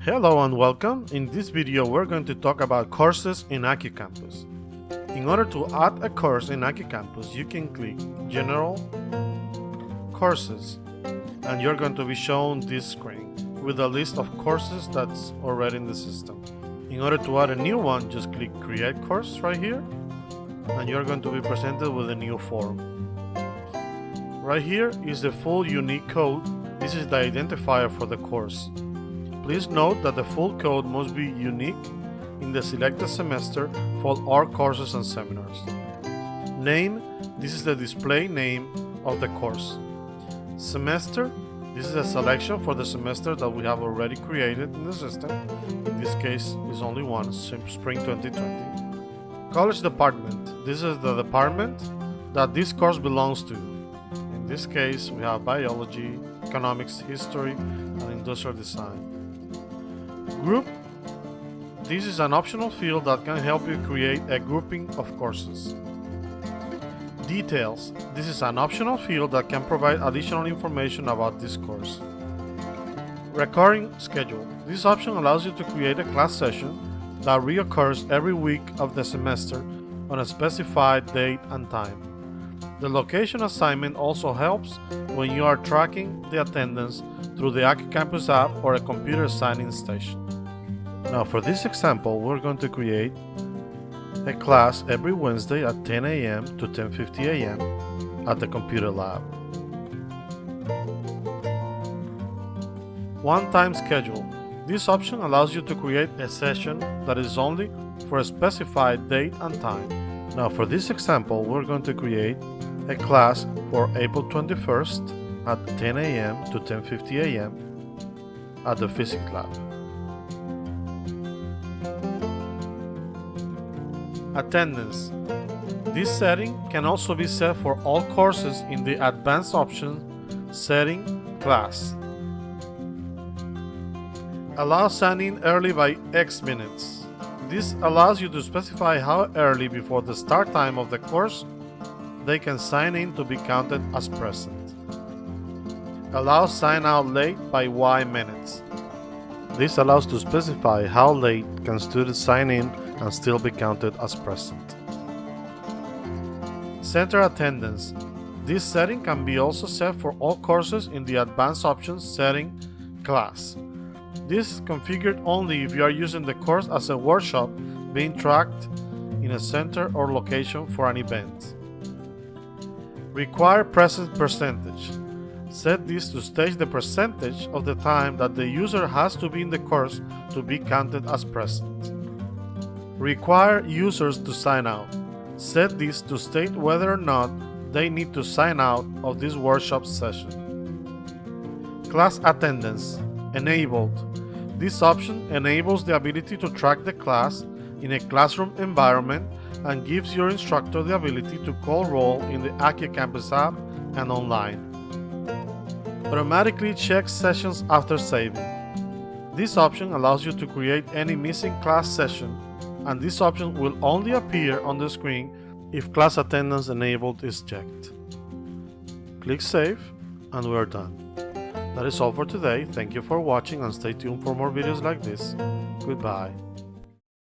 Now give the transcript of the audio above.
Hello and welcome. In this video we're going to talk about courses in AccuCampus. In order to add a course in AccuCampus, you can click General, Courses, and you're going to be shown this screen with a list of courses that's already in the system. In order to add a new one, just click Create Course right here, and you're going to be presented with a new form. Right here is the full unique code. This is the identifier for the course. Please note that the full code must be unique in the selected semester for all courses and seminars. Name, this is the display name of the course. Semester, this is a selection for the semester that we have already created in the system. In this case, is only one, Spring 2020. College department, this is the department that this course belongs to. In this case, we have biology, economics, history, and industrial design. Group, this is an optional field that can help you create a grouping of courses. Details, this is an optional field that can provide additional information about this course. Recurring schedule, this option allows you to create a class session that reoccurs every week of the semester on a specified date and time. The location assignment also helps when you are tracking the attendance through the AccuCampus app or a computer sign-in station. Now for this example, we're going to create a class every Wednesday at 10 a.m. to 10:50 a.m. at the computer lab. One-time schedule. This option allows you to create a session that is only for a specified date and time. Now for this example, we're going to create a class for April 21st at 10 a.m. to 10:50 a.m. at the physics lab. Attendance. This setting can also be set for all courses in the advanced option setting class. Allow sign-in early by X minutes. This allows you to specify how early before the start time of the course they can sign in to be counted as present. Allow sign out late by Y minutes. This allows to specify how late can students sign in and still be counted as present. Center attendance. This setting can be also set for all courses in the advanced options setting class. This is configured only if you are using the course as a workshop being tracked in a center or location for an event. Require presence percentage. Set this to state the percentage of the time that the user has to be in the course to be counted as present. Require users to sign out. Set this to state whether or not they need to sign out of this workshop session. Class attendance enabled. This option enables the ability to track the class in a classroom environment and gives your instructor the ability to call roll in the AccuCampus app and online. Automatically check sessions after saving. This option allows you to create any missing class session, and this option will only appear on the screen if class attendance enabled is checked. Click Save, and we are done. That is all for today. Thank you for watching and stay tuned for more videos like this. Goodbye.